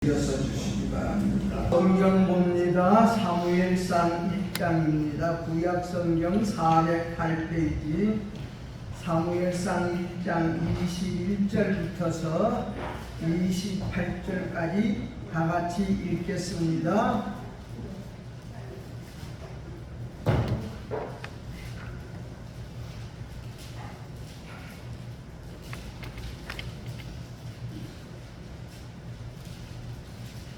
주시기 바랍니다. 성경 봅니다. 사무엘상 1장입니다. 구약 성경 408페이지 사무엘상 1장 21절부터서 28절까지 다 같이 읽겠습니다.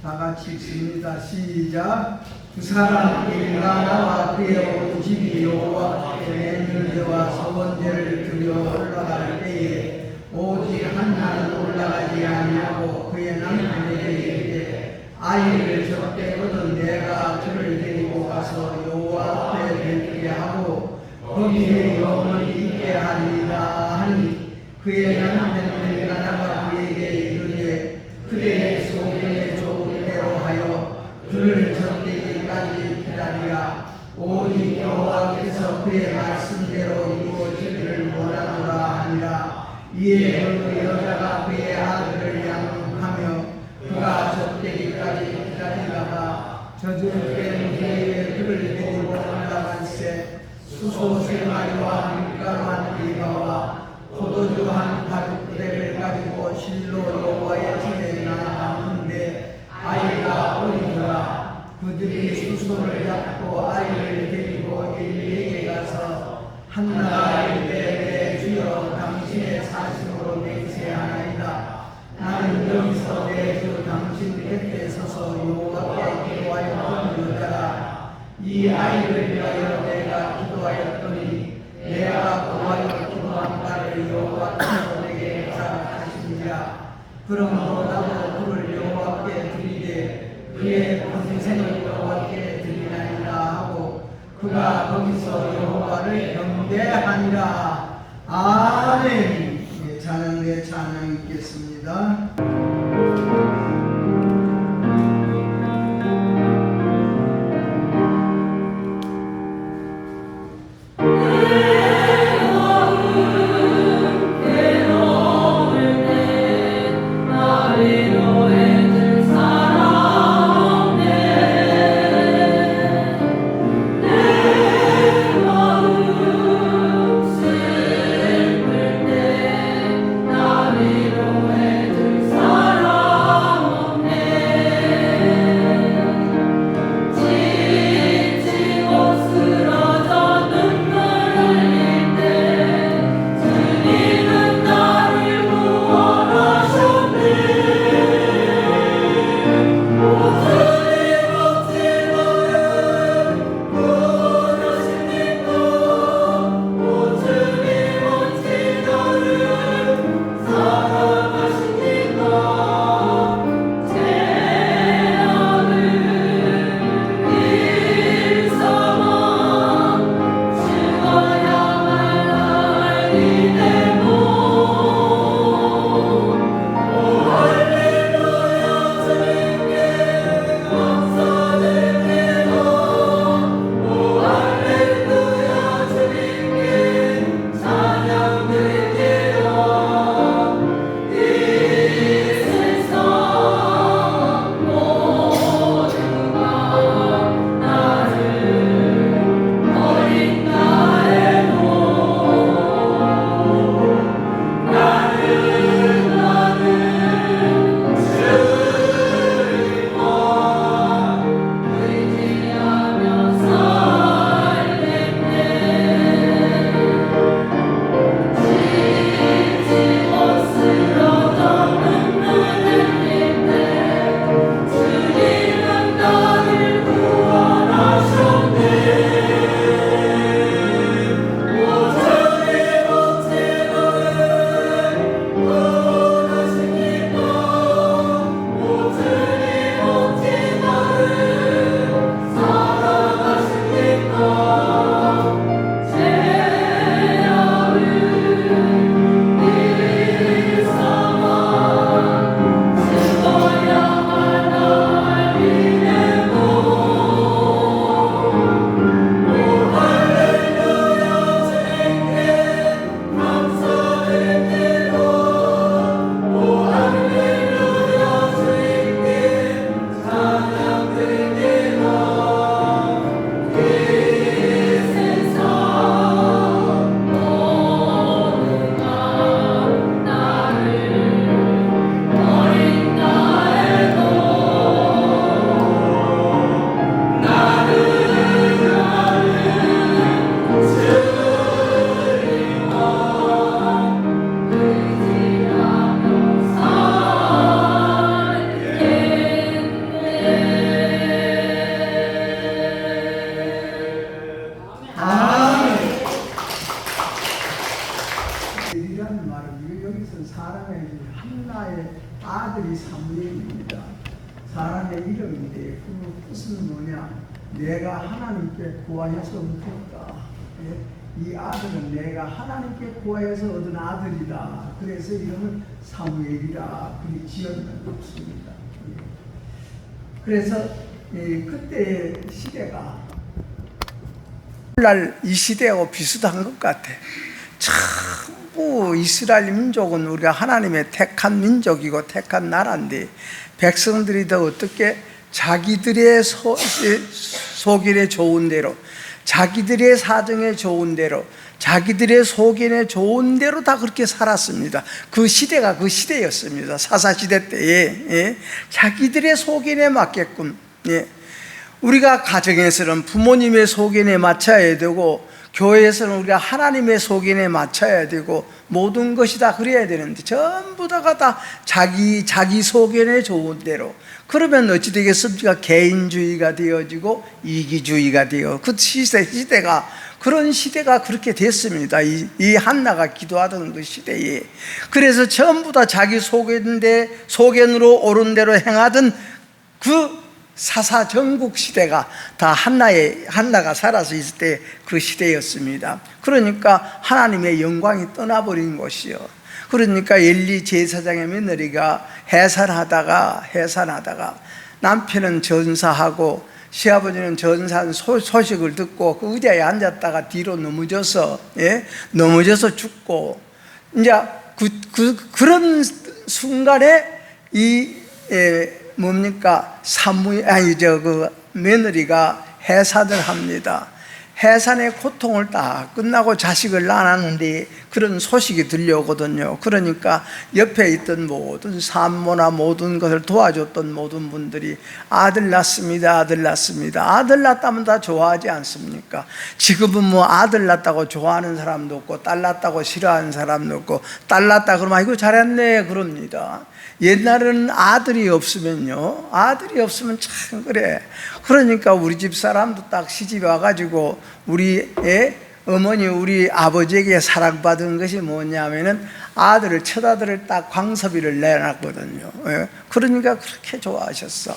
다 같이 읽습니다. 시작. 그 사람 일가나와 그의 온 집이 여호와께 율례와 서원제를 드려 올라갈 때에 오직 한나는 올라가지 아니하고 그의 남편에게 이르되 아이를 접대거든 내가 그를 데리고 가서 여호와 앞에 뵙게 하고 거기에 영원히 있게 하리이다 하니 그의 남편 일가나가 그에게 이르되 그대의 소견에 좋은 대로 하여 그를 접대기까지 기다리라. 오직 여호와께서 그의 말씀대로 이루어지기를 원하노라 하니라. 이에 그 여자가 그의 아들을 양육하며 그가 접대기까지 기다리다가 젖을 뺀 후에 그를 데리고 올라간새 수소 3마리와 밀가루 1비가와 포도주 1바둑대를 가지고 실로 여호와의 집에 나아갔는데 아이가 어리더라. 그들이 수소를 잡고 아이를 데리고 엘리에게 가서 한나가 이르되 내 주여 당신의 사심으로 맹세하나이다. 나는 여기서 내 주 당신 곁에 서서 여호와께 기도하였던 여자라. 이 아이를 위하여 내가 기도하였더니 내가 구하여 기도한 바를 여호와께서 내게 허락하시니라. 그러므로 나도 그를 여호와께 드리되 그의 평생을 여호와께 드리나이다 하고 그가 거기서 여호와를 경배하니라. 아멘. 찬양의 찬양 읽겠습니다. 사랑 하나님의 이름인데 그 뜻은 뭐냐? 내가 하나님께 구하여서 얻었다. 이 아들은 내가 하나님께 구하여서 얻은 아들이다. 그래서 이름은 사무엘이라 그리 지었는 것입니다. 그래서 그때의 시대가 오늘날 이 시대하고 비슷한 것 같아. 전부 이스라엘 민족은 우리가 하나님의 택한 민족이고 택한 나라인데 백성들이 더 어떻게 자기들의 속인에 좋은 대로, 자기들의 사정에 좋은 대로, 자기들의 속인에 좋은 대로 다 그렇게 살았습니다. 그 시대가 그 시대였습니다. 사사시대 때에 자기들의 속인에 맞게끔, 우리가 가정에서는 부모님의 속인에 맞춰야 되고, 교회에서는 우리가 하나님의 속인에 맞춰야 되고, 모든 것이 다 그래야 되는데 전부 다가 다 자기 속인에 좋은 대로. 그러면 어찌 되겠습니까? 개인주의가 되어지고 이기주의가 되어, 그 시대가, 그런 시대가 그렇게 됐습니다. 이 한나가 기도하던 그 시대에. 그래서 전부 다 자기 속견으로 옳은 대로 행하던 그 사사 전국 시대가 다 한나가 살아서 있을 때 그 시대였습니다. 그러니까 하나님의 영광이 떠나버린 것이요. 그러니까 엘리 제사장의 며느리가 해산하다가 남편은 전사하고 시아버지는 전사한 소식을 듣고 그 의자에 앉았다가 뒤로 넘어져서 죽고, 이제 그런 순간에 며느리가 해산을 합니다. 해산의 고통을 다 끝나고 자식을 낳았는데 그런 소식이 들려오거든요. 그러니까 옆에 있던 모든 산모나 모든 것을 도와줬던 모든 분들이 아들 낳습니다, 아들 낳습니다. 아들 낳다면 다 좋아하지 않습니까? 지금은 뭐 아들 낳다고 좋아하는 사람도 없고 딸 낳다고 싫어하는 사람도 없고, 딸 낳다 그러면 아이고 잘했네 그럽니다. 옛날에는 아들이 없으면 참 그래. 그러니까 우리 집 사람도 딱 시집에 와가지고 우리 어머니, 우리 아버지에게 사랑받은 것이 뭐냐면은 아들을, 첫아들을 딱 광섭이를 내놨거든요. 그러니까 그렇게 좋아하셨어,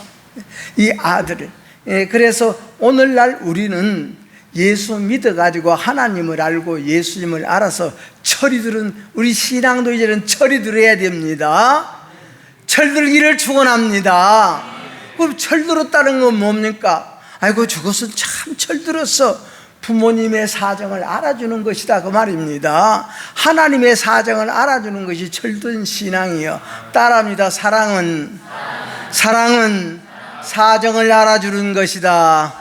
이 아들을. 그래서 오늘날 우리는 예수 믿어가지고 하나님을 알고 예수님을 알아서 철이들은, 우리 신앙도 이제는 철이 들어야 됩니다. 철들기를 축원합니다. 그럼 철들었다는 건 뭡니까? 아이고 저것은 참 철들었어. 부모님의 사정을 알아주는 것이다 그 말입니다. 하나님의 사정을 알아주는 것이 철든 신앙이요. 따라합니다. 사랑은 사정을 알아주는 것이다.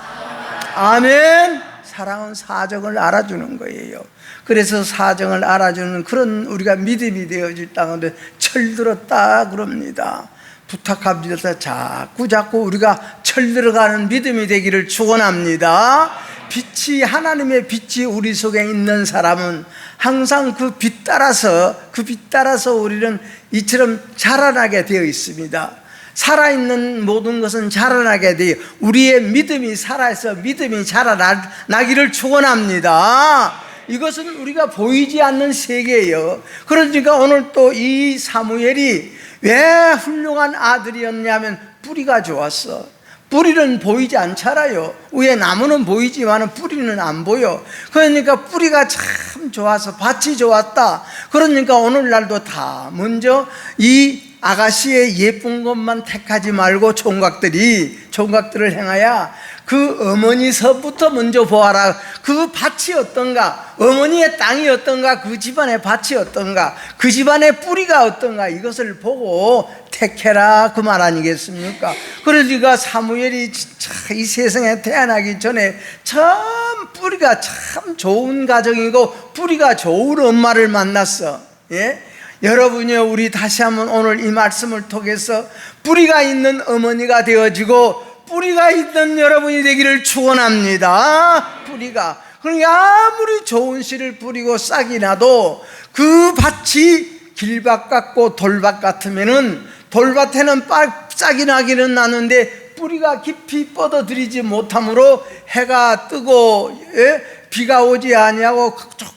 아멘. 사랑은 사정을 알아주는 거예요. 그래서 사정을 알아주는 그런 우리가 믿음이 되어질 땅인데 철들었다 그럽니다. 부탁합니다. 자꾸 우리가 철들어가는 믿음이 되기를 축원합니다. 하나님의 빛이 우리 속에 있는 사람은 항상 그 빛 따라서 우리는 이처럼 자라나게 되어 있습니다. 살아있는 모든 것은 자라나게 돼요. 우리의 믿음이 살아서 믿음이 자라나기를 축원합니다. 이것은 우리가 보이지 않는 세계예요. 그러니까 오늘 또 이 사무엘이 왜 훌륭한 아들이었냐면 뿌리가 좋았어. 뿌리는 보이지 않잖아요. 위에 나무는 보이지만 뿌리는 안 보여. 그러니까 뿌리가 참 좋아서 밭이 좋았다. 그러니까 오늘날도 다 먼저 이 아가씨의 예쁜 것만 택하지 말고 총각들을 행하여 그 어머니 섭부터 먼저 보아라. 그 밭이 어떤가, 어머니의 땅이 어떤가, 그 집안의 밭이 어떤가, 그 집안의 뿌리가 어떤가, 이것을 보고 택해라 그 말 아니겠습니까? 그러니까 사무엘이 이 세상에 태어나기 전에 참 뿌리가 참 좋은 가정이고 뿌리가 좋은 엄마를 만났어. 여러분이 우리 다시 한번 오늘 이 말씀을 통해서 뿌리가 있는 어머니가 되어지고 뿌리가 있는 여러분이 되기를 축원합니다. 뿌리가, 그러니까 아무리 좋은 씨를 뿌리고 싹이 나도 그 밭이 길밭 같고 돌밭 같으면은 돌밭에는 싹이 나기는 나는데 뿌리가 깊이 뻗어들이지 못하므로 해가 뜨고 비가 오지 아니하고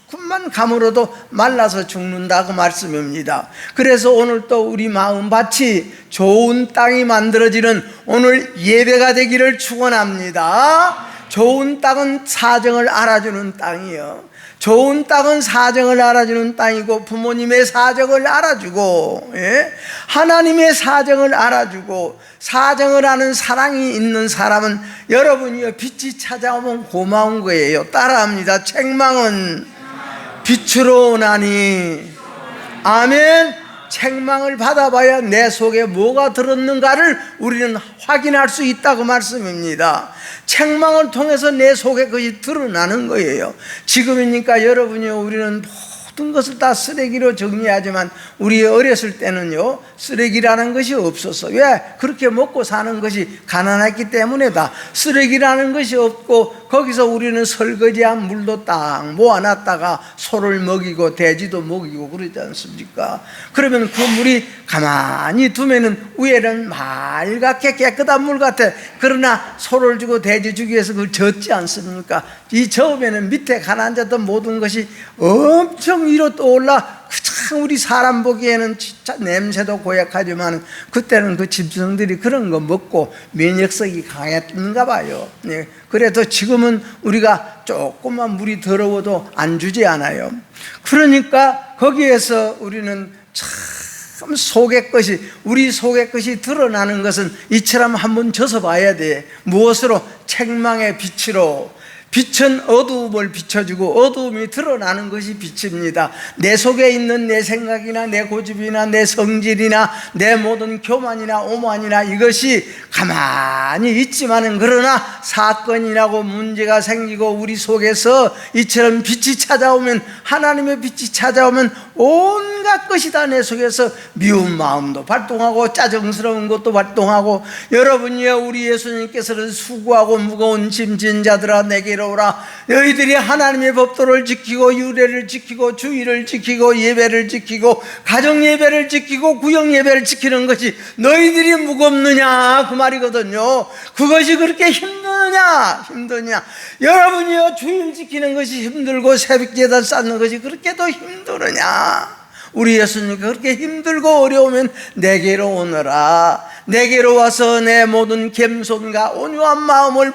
조금만 가물어도 말라서 죽는다 그 말씀입니다. 그래서 오늘 또 우리 마음밭이 좋은 땅이 만들어지는 오늘 예배가 되기를 축원합니다. 좋은 땅은 사정을 알아주는 땅이요, 좋은 땅은 사정을 알아주는 땅이고, 부모님의 사정을 알아주고, 예? 하나님의 사정을 알아주고, 사정을 아는 사랑이 있는 사람은 여러분이요, 빛이 찾아오면 고마운 거예요. 따라합니다. 책망은 빛으로 오나니. 아멘. 책망을 받아봐야 내 속에 뭐가 들었는가를 우리는 확인할 수 있다고 말씀입니다. 책망을 통해서 내 속에 그것이 드러나는 거예요. 지금이니까 여러분이요, 우리는 모든 것을 다 쓰레기로 정리하지만 우리 어렸을 때는요, 쓰레기라는 것이 없었어. 왜? 그렇게 먹고 사는 것이 가난했기 때문에다. 쓰레기라는 것이 없고 거기서 우리는 설거지한 물도 딱 모아놨다가 소를 먹이고 돼지도 먹이고 그러지 않습니까? 그러면 그 물이 가만히 두면은 위에는 맑게 깨끗한 물 같아. 그러나 소를 주고 돼지 주기 위해서 그걸 젓지 않습니까? 이 저으면은 밑에 가라앉았던 모든 것이 엄청 위로 떠올라 참 우리 사람 보기에는 진짜 냄새도 고약하지만 그때는 그 짐승들이 그런 거 먹고 면역성이 강했는가 봐요. 네. 그래도 지금은 우리가 조금만 물이 더러워도 안 주지 않아요. 그러니까 거기에서 우리는 참 속의 것이, 우리 속의 것이 드러나는 것은 이처럼 한번 져서 봐야 돼. 무엇으로? 책망의 빛으로. 빛은 어두움을 비춰주고 어두움이 드러나는 것이 빛입니다. 내 속에 있는 내 생각이나 내 고집이나 내 성질이나 내 모든 교만이나 오만이나 이것이 가만히 있지만은, 그러나 사건이 나고 문제가 생기고 우리 속에서 이처럼 빛이 찾아오면, 하나님의 빛이 찾아오면 온갖 것이 다 내 속에서 미운 마음도 발동하고 짜증스러운 것도 발동하고, 여러분이요, 우리 예수님께서는 수고하고 무거운 짐 진 자들아 내게로 오라. 너희들이 하나님의 법도를 지키고 유례를 지키고 주의를 지키고 예배를 지키고 가정 예배를 지키고 구역 예배를 지키는 것이 너희들이 무겁느냐 그 말이거든요. 그것이 그렇게 힘드냐? 여러분이요, 주일 지키는 것이 힘들고 새벽 예단 쌓는 것이 그렇게 더 힘드느냐? 우리 예수님께서 그렇게 힘들고 어려우면 내게로 오너라. 내게로 와서 내 모든 겸손과 온유한 마음을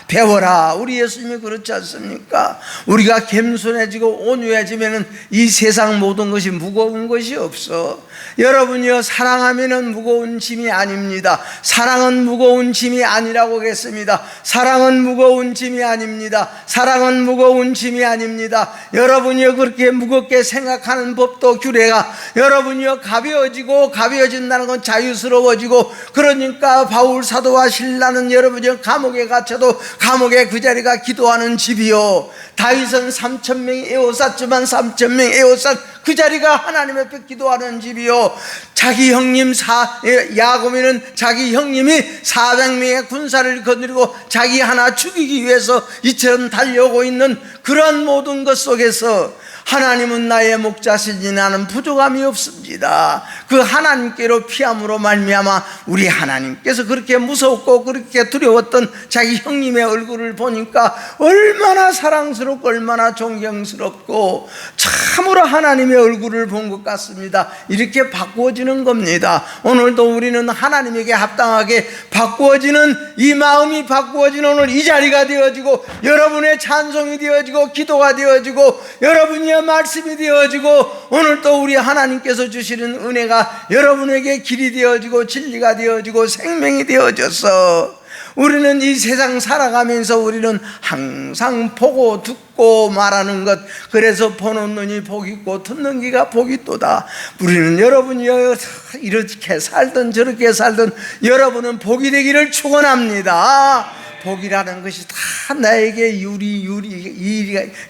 배워라. 우리 예수님이 그렇지 않습니까? 우리가 겸손해지고 온유해지면 이 세상 모든 것이 무거운 것이 없어. 여러분이요, 사랑하면 무거운 짐이 아닙니다. 사랑은 무거운 짐이 아니라고 하겠습니다. 사랑은 무거운 짐이 아닙니다. 사랑은 무거운 짐이 아닙니다. 여러분이요, 그렇게 무겁게 생각하는 법도 규례가 여러분이요, 가벼워진다는 건 자유스러워지고, 그러니까 바울 사도와 신라는 여러분이요, 감옥에 갇혀도 감옥에 그 자리가 기도하는 집이요, 다윗은 3,000명이 에워쌌지만 3,000명이 에워싼 그 자리가 하나님 앞에 기도하는 집이요, 자기 형님 야곱이는 자기 형님이 400명의 군사를 거느리고 자기 하나 죽이기 위해서 이처럼 달려오고 있는 그런 모든 것 속에서 하나님은 나의 목자시니 나는 부족함이 없습니다. 그 하나님께로 피함으로 말미암아 우리 하나님께서 그렇게 무섭고 그렇게 두려웠던 자기 형님의 얼굴을 보니까 얼마나 사랑스럽고 얼마나 존경스럽고 참으로 하나님의 얼굴을 본 것 같습니다. 이렇게 바꾸어지는 겁니다. 오늘도 우리는 하나님에게 합당하게 바꾸어지는, 이 마음이 바꾸어지는 오늘 이 자리가 되어지고, 여러분의 찬송이 되어지고 기도가 되어지고 여러분의 말씀이 되어지고, 오늘 또 우리 하나님께서 주시는 은혜가 여러분에게 길이 되어지고 진리가 되어지고 생명이 되어져서 우리는 이 세상 살아가면서 우리는 항상 보고 듣고 말하는 것, 그래서 보는 눈이 복이 있고 듣는 귀가 복이 있도다. 우리는 여러분이요, 이렇게 살든 저렇게 살든 여러분은 복이 되기를 축원합니다. 복이라는 것이 다 나에게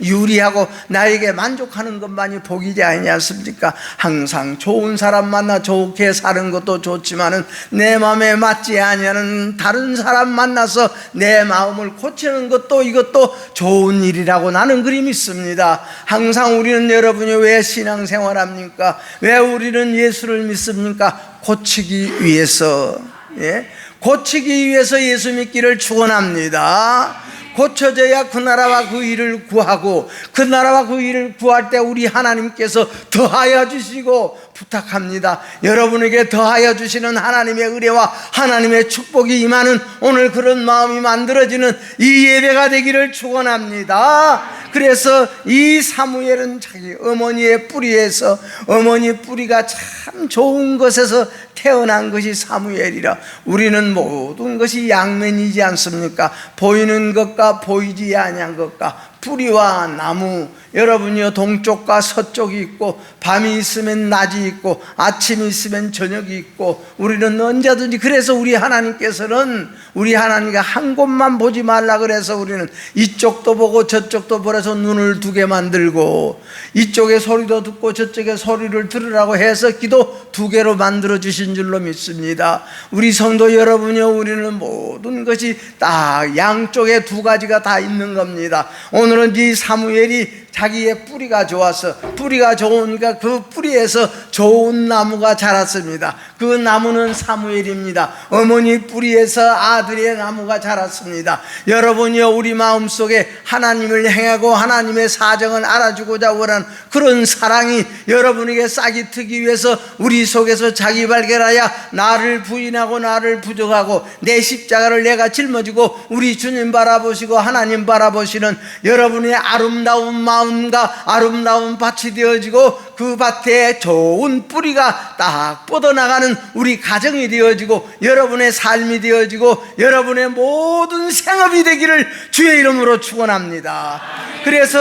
유리하고 나에게 만족하는 것만이 복이지 아니냐습니까? 항상 좋은 사람 만나 좋게 사는 것도 좋지만은 내 마음에 맞지 아니하는 다른 사람 만나서 내 마음을 고치는 것도, 이것도 좋은 일이라고 나는 그리 믿습니다. 항상 우리는, 여러분이 왜 신앙생활합니까? 왜 우리는 예수를 믿습니까? 고치기 위해서. 예? 고치기 위해서 예수 믿기를 축원합니다. 고쳐져야 그 나라와 그 일을 구하고, 그 나라와 그 일을 구할 때 우리 하나님께서 더하여 주시고, 부탁합니다. 여러분에게 더하여 주시는 하나님의 은혜와 하나님의 축복이 임하는 오늘 그런 마음이 만들어지는 이 예배가 되기를 축원합니다. 그래서 이 사무엘은 자기 어머니의 뿌리에서, 어머니 뿌리가 참 좋은 것에서 태어난 것이 사무엘이라. 우리는 모든 것이 양면이지 않습니까? 보이는 것과 보이지 아니한 것과 뿌리와 나무, 여러분이요, 동쪽과 서쪽이 있고, 밤이 있으면 낮이 있고, 아침이 있으면 저녁이 있고, 우리는 언제든지, 그래서 우리 하나님께서는, 우리 하나님과 한 곳만 보지 말라 그래서 우리는 이쪽도 보고 저쪽도 보라서 눈을 두 개 만들고, 이쪽에 소리도 듣고 저쪽에 소리를 들으라고 해서 귀도 두 개로 만들어 주신 줄로 믿습니다. 우리 성도 여러분이요, 우리는 모든 것이 딱 양쪽에 두 가지가 다 있는 겁니다. 오늘은 이 사무엘이 자기의 뿌리가 좋아서, 뿌리가 좋으니까 그 뿌리에서 좋은 나무가 자랐습니다. 그 나무는 사무엘입니다. 어머니 뿌리에서 아들의 나무가 자랐습니다. 여러분이요, 우리 마음속에 하나님을 행하고 하나님의 사정을 알아주고자 원하는 그런 사랑이 여러분에게 싹이 트기 위해서 우리 속에서 자기 발견하여 나를 부인하고 나를 부족하고 내 십자가를 내가 짊어지고 우리 주님 바라보시고 하나님 바라보시는 여러분의 아름다운 마음과 아름다운 밭이 되어지고, 그 밭에 좋은 뿌리가 딱 뻗어나가는 우리 가정이 되어지고, 여러분의 삶이 되어지고, 여러분의 모든 생업이 되기를 주의 이름으로 축원합니다. 그래서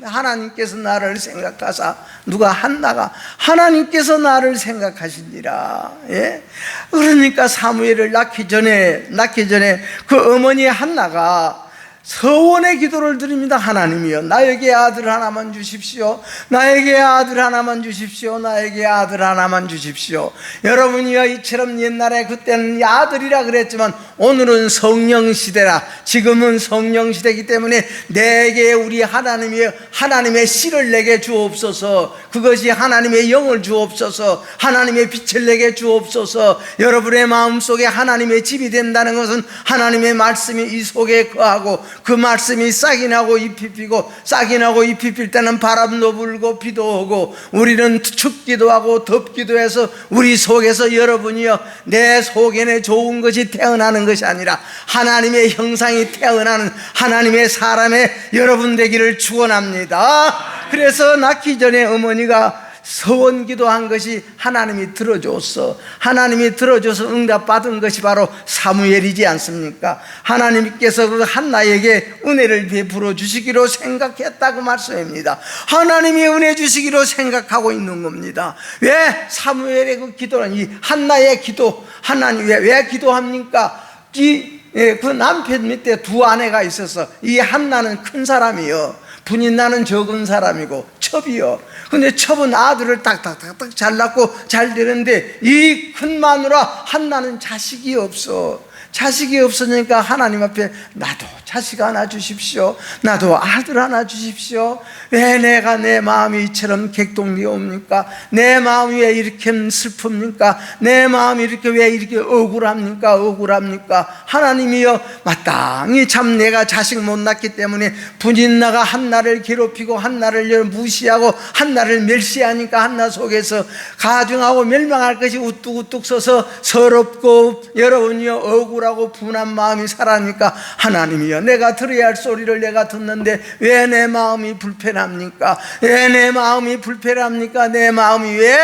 하나님께서 나를 생각하사, 누가 한나가 하나님께서 나를 생각하시니라. 예? 그러니까 사무엘을 낳기 전에 그 어머니 한나가 서원의 기도를 드립니다. 하나님이여, 나에게 아들 하나만 주십시오. 나에게 아들 하나만 주십시오. 나에게 아들 하나만 주십시오. 여러분이여, 이처럼 옛날에 그때는 아들이라 그랬지만 오늘은 성령 시대라. 지금은 성령 시대이기 때문에 내게 우리 하나님의 씨를 내게 주옵소서. 그것이 하나님의 영을 주옵소서. 하나님의 빛을 내게 주옵소서. 여러분의 마음속에 하나님의 집이 된다는 것은 하나님의 말씀이 이 속에 거하고, 그 말씀이 싹이 나고 잎이 피고, 싹이 나고 잎이 필 때는 바람도 불고 비도 오고, 우리는 춥기도 하고 덥기도 해서 우리 속에서, 여러분이요, 내 속에는 좋은 것이 태어나는 것이 아니라 하나님의 형상이 태어나는 하나님의 사람의 여러분 되기를 축원합니다. 그래서 낳기 전에 어머니가 서원 기도한 것이 하나님이 들어줘서, 하나님이 들어줘서 응답받은 것이 바로 사무엘이지 않습니까? 하나님께서 그 한나에게 은혜를 베풀어 주시기로 생각했다고 말씀입니다. 하나님이 은혜 주시기로 생각하고 있는 겁니다. 왜 사무엘의 그 기도는, 이 한나의 기도, 하나님 왜 기도합니까? 그 남편 밑에 두 아내가 있어서, 이 한나는 큰 사람이요, 분인나는 적은 사람이고 첩이요. 근데 첩은 아들을 딱딱딱딱 잘 낳고 잘 되는데, 이 큰 마누라 한나는 자식이 없어. 자식이 없으니까 하나님 앞에 나도 자식 하나 주십시오. 나도 아들 하나 주십시오. 왜 내가 내 마음이 이처럼 객동되옵니까? 내 마음이 왜 이렇게 슬픕니까? 내 마음이 왜 이렇게 억울합니까? 하나님이여, 마땅히 참 내가 자식 못 낳기 때문에 분인나가 한나를 괴롭히고 한나를 무시하고 한나를 멸시하니까 한나 속에서 가증하고 멸망할 것이 우뚝우뚝 서서 서럽고, 여러분이여, 억울하고 분한 마음이 살아니까 하나님이여, 내가 들어야 할 소리를 내가 듣는데 왜 내 마음이 불편합니까? 왜 내 마음이 불편합니까? 내 마음이 왜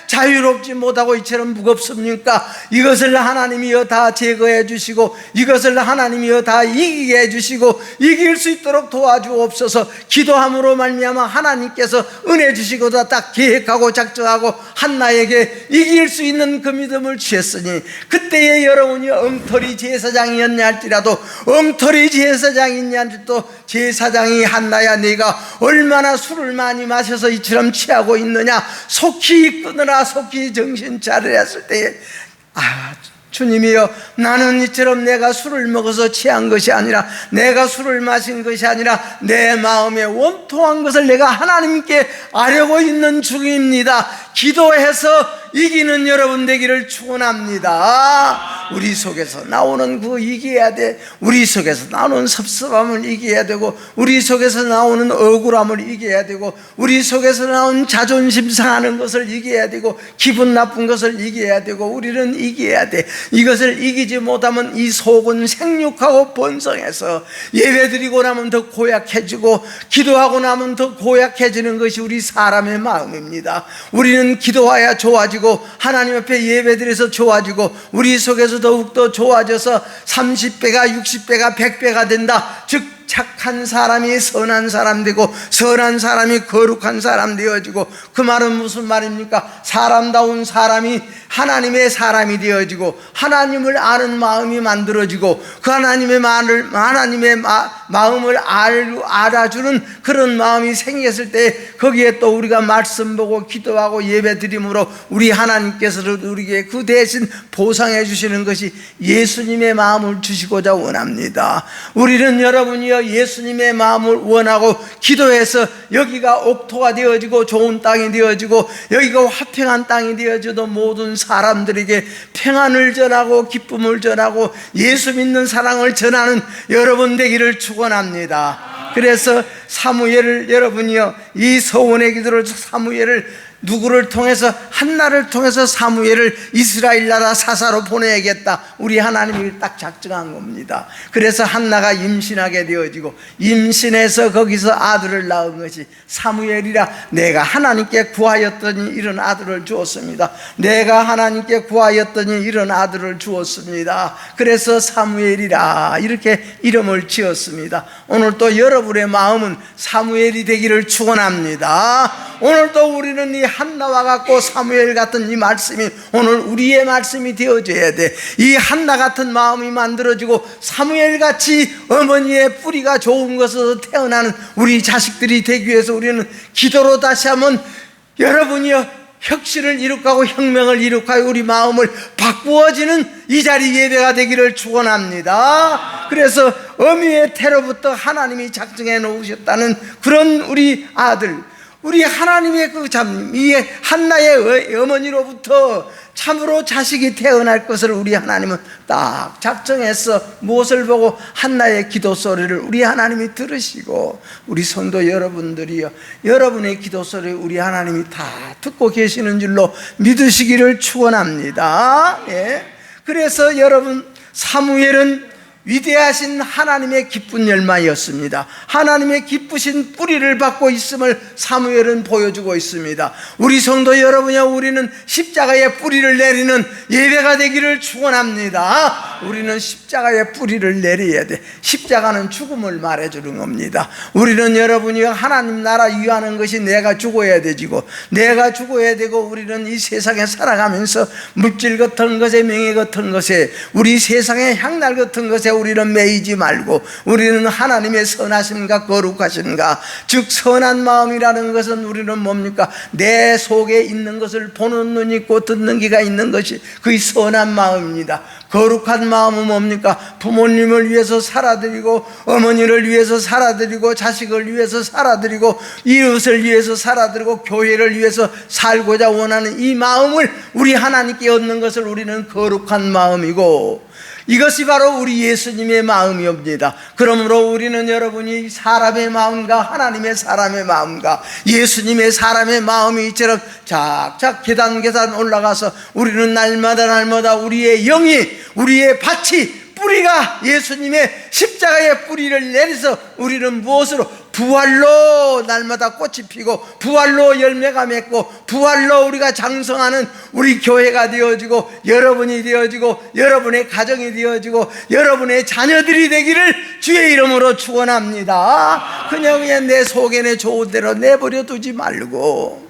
자유롭지 못하고 이처럼 무겁습니까? 이것을 하나님이여 다 제거해 주시고, 이것을 하나님이여 다 이기게 해 주시고, 이길 수 있도록 도와주옵소서. 기도함으로 말미암아 하나님께서 은혜 주시고도 딱 계획하고 작정하고 한나에게 이길 수 있는 그 믿음을 주셨으니, 그때에 여러분이 엉터리 제사장이었냐 할지라도, 엉터리 제사장이냐 할지라도 제사장이 한나야, 네가 얼마나 술을 많이 마셔서 이처럼 취하고 있느냐, 속히 끊으라, 속히 정신 차리라 했을 때에, 주님이여, 나는 이처럼 내가 술을 먹어서 취한 것이 아니라, 내가 술을 마신 것이 아니라 내 마음에 원통한 것을 내가 하나님께 아뢰고 있는 중입니다. 기도해서 이기는 여러분 되기를 축원합니다. 우리 속에서 나오는 그 이겨야 돼. 우리 속에서 나오는 섭섭함을 이겨야 되고, 우리 속에서 나오는 억울함을 이겨야 되고, 우리 속에서 나오는 자존심 상하는 것을 이겨야 되고, 기분 나쁜 것을 이겨야 되고, 우리는 이겨야 돼. 이것을 이기지 못하면 이 속은 생육하고 번성해서 예배드리고 나면 더 고약해지고, 기도하고 나면 더 고약해지는 것이 우리 사람의 마음입니다. 우리는 기도해야 좋아지고, 하나님 앞에 예배드려서 좋아지고, 우리 속에서 더욱더 좋아져서 30배가 60배가 100배가 된다. 즉 착한 사람이 선한 사람 되고, 선한 사람이 거룩한 사람 되어지고, 그 말은 무슨 말입니까? 사람다운 사람이 하나님의 사람이 되어지고, 하나님을 아는 마음이 만들어지고, 그 하나님의 마음을 알아주는 그런 마음이 생겼을 때, 거기에 또 우리가 말씀 보고 기도하고 예배 드림으로 우리 하나님께서 우리에게 그 대신 보상해 주시는 것이 예수님의 마음을 주시고자 원합니다. 우리는 여러분이여 예수님의 마음을 원하고 기도해서 여기가 옥토가 되어지고 좋은 땅이 되어지고, 여기가 화평한 땅이 되어져도 모든 사람들에게 평안을 전하고 기쁨을 전하고 예수 믿는 사랑을 전하는 여러분 되기를 축원합니다. 그래서 사무엘을, 여러분이요, 이 서원의 기도를, 사무엘을 누구를 통해서, 한나를 통해서 사무엘을 이스라엘 나라 사사로 보내야겠다, 우리 하나님이 딱 작정한 겁니다. 그래서 한나가 임신하게 되어지고, 임신해서 거기서 아들을 낳은 것이 사무엘이라. 내가 하나님께 구하였더니 이런 아들을 주었습니다. 내가 하나님께 구하였더니 이런 아들을 주었습니다. 그래서 사무엘이라 이렇게 이름을 지었습니다. 오늘 또 여러분의 마음은 사무엘이 되기를 축원합니다. 오늘 또 우리는 이 한나와 같고 사무엘 같은 이 말씀이 오늘 우리의 말씀이 되어져야 돼. 이 한나 같은 마음이 만들어지고, 사무엘같이 어머니의 뿌리가 좋은 것에서 태어나는 우리 자식들이 되기 위해서 우리는 기도로 다시 한번, 여러분이요, 혁신을 이룩하고 혁명을 이룩하여 우리 마음을 바꾸어지는 이 자리 예배가 되기를 축원합니다. 그래서 어미의 태로부터 하나님이 작정해 놓으셨다는 그런 우리 아들, 우리 하나님의 그 참, 이 한나의 어머니로부터 참으로 자식이 태어날 것을 우리 하나님은 딱 작정해서, 무엇을 보고? 한나의 기도 소리를 우리 하나님이 들으시고, 우리 성도 여러분들이요, 여러분의 기도 소리를 우리 하나님이 다 듣고 계시는 줄로 믿으시기를 축원합니다. 예. 그래서 여러분, 사무엘은 위대하신 하나님의 기쁜 열마였습니다. 하나님의 기쁘신 뿌리를 받고 있음을 사무엘은 보여주고 있습니다. 우리 성도 여러분이요, 우리는 십자가의 뿌리를 내리는 예배가 되기를 축원합니다. 우리는 십자가의 뿌리를 내려야 돼. 십자가는 죽음을 말해주는 겁니다. 우리는 여러분이요, 하나님 나라 위하는 것이 내가 죽어야 되지고, 내가 죽어야 되고, 우리는 이 세상에 살아가면서 물질 같은 것에, 명예 같은 것에, 우리 세상의 향날 같은 것에 우리는 매이지 말고, 우리는 하나님의 선하심과 거룩하심과, 즉 선한 마음이라는 것은 우리는 뭡니까? 내 속에 있는 것을 보는 눈이 있고 듣는 귀가 있는 것이 그 선한 마음입니다. 거룩한 마음은 뭡니까? 부모님을 위해서 살아드리고, 어머니를 위해서 살아드리고, 자식을 위해서 살아드리고, 이웃을 위해서 살아드리고, 교회를 위해서 살고자 원하는 이 마음을 우리 하나님께 얻는 것을 우리는 거룩한 마음이고, 이것이 바로 우리 예수님의 마음이옵니다. 그러므로 우리는 여러분이 사람의 마음과 하나님의 사람의 마음과 예수님의 사람의 마음이 이처럼 작작 계단 올라가서 우리는 날마다 우리의 영이, 우리의 밭이, 뿌리가 예수님의 십자가의 뿌리를 내려서 우리는 무엇으로? 부활로 날마다 꽃이 피고, 부활로 열매가 맺고, 부활로 우리가 장성하는 우리 교회가 되어지고, 여러분이 되어지고, 여러분의 가정이 되어지고, 여러분의 자녀들이 되기를 주의 이름으로 축원합니다. 그냥 내 속에 내 좋은 대로 내버려 두지 말고,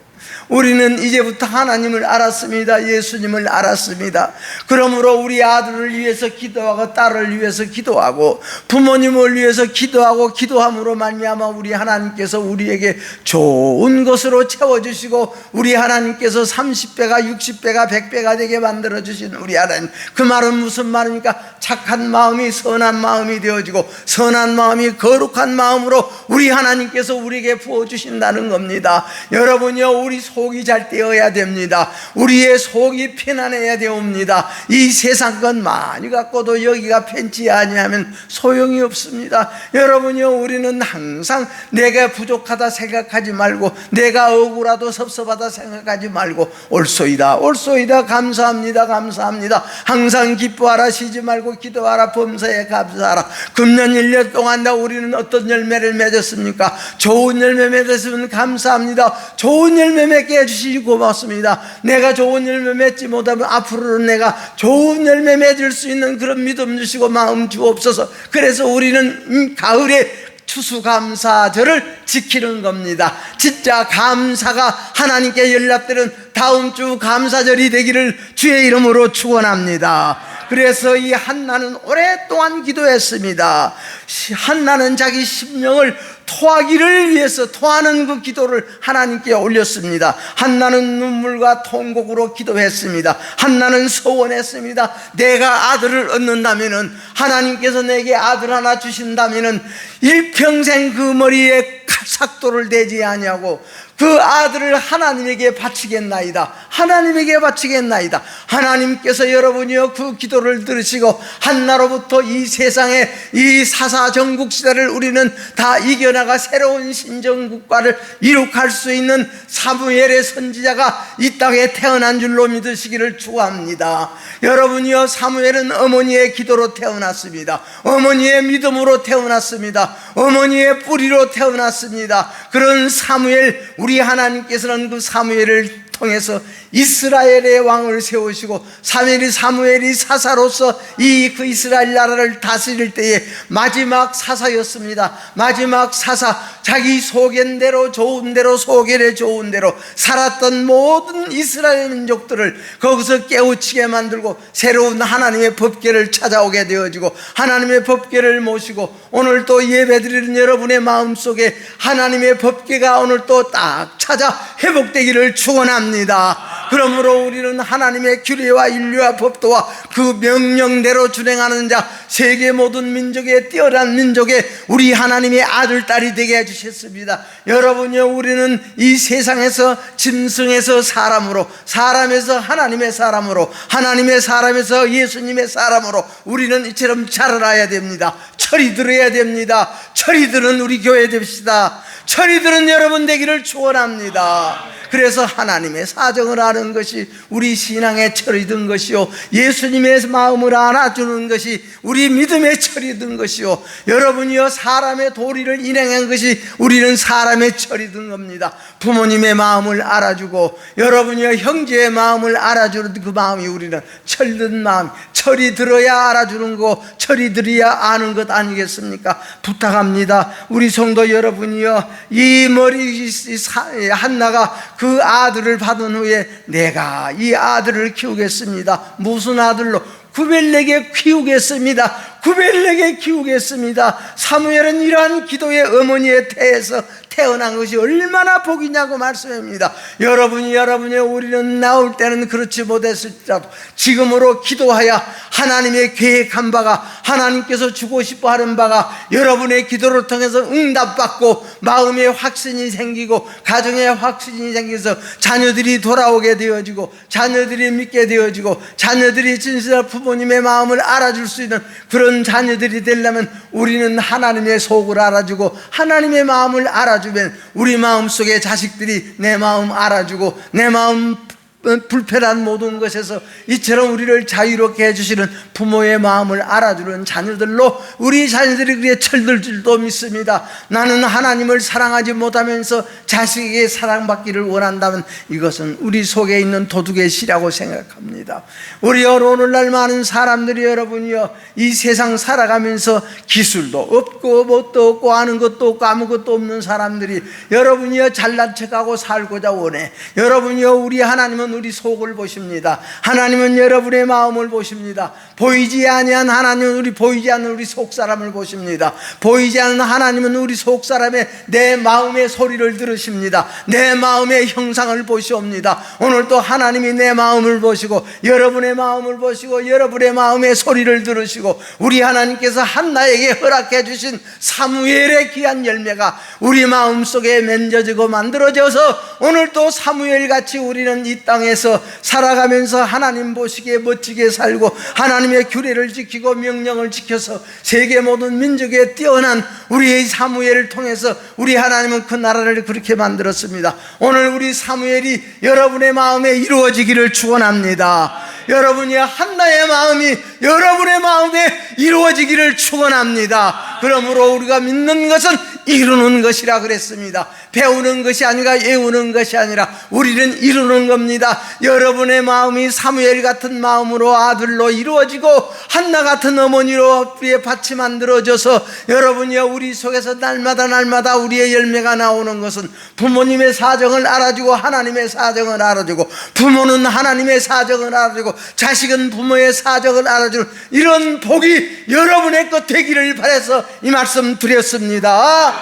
우리는 이제부터 하나님을 알았습니다. 예수님을 알았습니다. 그러므로 우리 아들을 위해서 기도하고, 딸을 위해서 기도하고, 부모님을 위해서 기도하고, 기도함으로 말미암아 우리 하나님께서 우리에게 좋은 것으로 채워주시고, 우리 하나님께서 30배가 60배가 100배가 되게 만들어주신 우리 하나님. 그 말은 무슨 말입니까? 착한 마음이 선한 마음이 되어지고 선한 마음이 거룩한 마음으로 우리 하나님께서 우리에게 부어주신다는 겁니다. 여러분요, 우리 속이 잘 되어야 됩니다. 우리의 속이 편안해야 되옵니다. 이 세상 것 많이 갖고도 여기가 편치 아니하면 소용이 없습니다. 여러분요, 우리는 항상 내가 부족하다 생각하지 말고, 내가 억울하다 섭섭하다 생각하지 말고, 옳소이다 옳소이다, 감사합니다 감사합니다, 항상 기뻐하라, 쉬지 말고 기도하라, 범사에 감사하라. 금년 1년 동안 우리는 어떤 열매를 맺었습니까? 좋은 열매 맺었으면 감사합니다. 좋은 열매 맺게 해주시기 고맙습니다. 내가 좋은 열매 맺지 못하면 앞으로는 내가 좋은 열매 맺을 수 있는 그런 믿음 주시고 마음 주옵소서. 그래서 우리는 가을에 추수감사절을 지키는 겁니다. 진짜 감사가 하나님께 연락되는 다음 주 감사절이 되기를 주의 이름으로 축원합니다. 그래서 이 한나는 오랫동안 기도했습니다. 한나는 자기 심령을 토하기를 위해서 토하는 그 기도를 하나님께 올렸습니다. 한나는 눈물과 통곡으로 기도했습니다. 한나는 소원했습니다. 내가 아들을 얻는다면은, 하나님께서 내게 아들 하나 주신다면은 일평생 그 머리에 삭도를 대지 아니하고 그 아들을 하나님에게 바치겠나이다. 하나님에게 바치겠나이다. 하나님께서 여러분이요, 그 기도를 들으시고 한나로부터 이 세상의 이 사사정국 시대를 우리는 다 이겨나가 새로운 신정국가를 이룩할 수 있는 사무엘의 선지자가 이 땅에 태어난 줄로 믿으시기를 축원합니다. 여러분이요, 사무엘은 어머니의 기도로 태어났습니다. 어머니의 믿음으로 태어났습니다. 어머니의 뿌리로 태어났습니다. 그런 사무엘, 우리 하나님께서는 그 사무엘을 통해서 이스라엘의 왕을 세우시고, 사무엘이 사사로서 그 이스라엘 나라를 다스릴 때에 마지막 사사였습니다. 마지막 사사, 자기 소견대로 좋은 대로, 소견에 좋은 대로 살았던 모든 이스라엘 민족들을 거기서 깨우치게 만들고 새로운 하나님의 법궤를 찾아오게 되어지고, 하나님의 법궤를 모시고, 오늘 또 예배드리는 여러분의 마음속에 하나님의 법궤가 오늘 또 딱 찾아 회복되기를 축원합니다. 그러므로 우리는 하나님의 규례와 인류와 법도와 그 명령대로 준행하는 자, 세계 모든 민족의 뛰어난 민족의 우리 하나님의 아들 딸이 되게 해주셨습니다. 여러분요, 우리는 이 세상에서 짐승에서 사람으로, 사람에서 하나님의 사람으로, 하나님의 사람에서 예수님의 사람으로 우리는 이처럼 자라나야 됩니다. 철이 들어야 됩니다. 철이 드는 우리 교회 됩시다. 철이 드는 여러분 되기를 축원합니다. 그래서 하나님의 사정을 아는 것이 우리 신앙의 철이 든 것이요, 예수님의 마음을 알아주는 것이 우리 믿음의 철이 든 것이요, 여러분이요, 사람의 도리를 인행한 것이 우리는 사람의 철이 든 겁니다. 부모님의 마음을 알아주고 여러분이요, 형제의 마음을 알아주는 그 마음이 우리는 철든 마음, 철이 들어야 알아주는 거, 철이 들어야 아는 것 아니겠습니까? 부탁합니다. 우리 성도 여러분이요, 이 머리 한나가 그 아들을 받은 후에 내가 이 아들을 키우겠습니다. 무슨 아들로? 구별내게 키우겠습니다. 구별내게 키우겠습니다. 사무엘은 이러한 기도의 어머니의 태에서 태어난 것이 얼마나 복이냐고 말씀합니다. 여러분이 우리는 나올 때는 그렇지 못했을지라도 지금으로 기도하여 하나님의 계획한 바가, 하나님께서 주고 싶어 하는 바가 여러분의 기도를 통해서 응답받고 마음의 확신이 생기고 가정의 확신이 생겨서 자녀들이 돌아오게 되어지고, 자녀들이 믿게 되어지고, 자녀들이 진실한 부모님의 마음을 알아줄 수 있는 그런 자녀들이 되려면 우리는 하나님의 속을 알아주고 하나님의 마음을 알아주면 우리 마음속에 자식들이 내 마음 알아주고 내 마음 불편한 모든 것에서 이처럼 우리를 자유롭게 해주시는 부모의 마음을 알아주는 자녀들로 우리 자녀들이 그렇게 철들 줄도 믿습니다. 나는 하나님을 사랑하지 못하면서 자식에게 사랑받기를 원한다면 이것은 우리 속에 있는 도둑의 시라고 생각합니다. 우리 오늘날 많은 사람들이 여러분이요, 이 세상 살아가면서 기술도 없고 뭣도 없고 아는 것도 없고 아무것도 없는 사람들이 여러분이요, 잘난 척하고 살고자 원해. 여러분이요, 우리 하나님은 하나님은 우리 속을 보십니다. 하나님은 여러분의 마음을 보십니다. 보이지 아니한 하나님은 보이지 않는 우리 속 사람을 보십니다. 보이지 않는 하나님은 우리 속 사람의 내 마음의 소리를 들으십니다. 내 마음의 형상을 보시옵니다. 오늘도 하나님이 내 마음을 보시고 여러분의 마음을 보시고 여러분의 마음의 소리를 들으시고 우리 하나님께서 한나에게 허락해 주신 사무엘의 귀한 열매가 우리 마음속에 맺어지고 만들어져서 오늘도 사무엘같이 우리는 이 땅에서 살아가면서 하나님 보시기에 멋지게 살고 하나님의 규례를 지키고 명령을 지켜서 세계 모든 민족에 뛰어난 우리의 사무엘을 통해서 우리 하나님은 그 나라를 그렇게 만들었습니다. 오늘 우리 사무엘이 여러분의 마음에 이루어지기를 축원합니다. 여러분이 한나의 마음이 여러분의 마음에 이루어지기를 축원합니다. 그러므로 우리가 믿는 것은 이루는 것이라 그랬습니다. 배우는 것이 아니라 외우는 것이 아니라 우리는 이루는 겁니다. 여러분의 마음이 사무엘 같은 마음으로 아들로 이루어지고 한나 같은 어머니로 우리의 밭이 만들어져서 여러분이여 우리 속에서 날마다 우리의 열매가 나오는 것은 부모님의 사정을 알아주고 하나님의 사정을 알아주고 부모는 하나님의 사정을 알아주고 자식은 부모의 사정을 알아주는 이런 복이 여러분의 것 되기를 바라서 이 말씀 드렸습니다.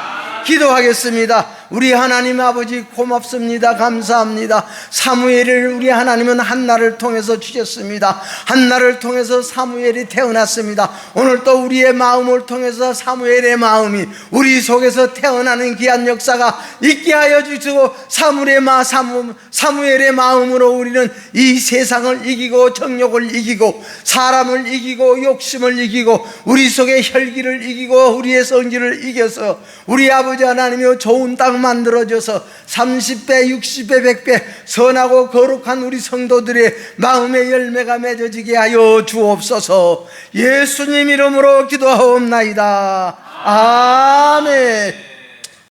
기도하겠습니다. 우리 하나님 아버지 고맙습니다. 감사합니다. 사무엘을 우리 하나님은 한나를 통해서 주셨습니다. 한나를 통해서 사무엘이 태어났습니다. 오늘 또 우리의 마음을 통해서 사무엘의 마음이 우리 속에서 태어나는 귀한 역사가 있게 하여 주시고 사무엘의 마음으로 우리는 이 세상을 이기고 정욕을 이기고 사람을 이기고 욕심을 이기고 우리 속의 혈기를 이기고 우리의 성질을 이겨서 우리 아버지 하나님이 좋은 땅 만들어져서 30배, 60배, 100배 선하고 거룩한 우리 성도들의 마음의 열매가 맺어지게 하여 주옵소서. 예수님 이름으로 기도하옵나이다. 아멘.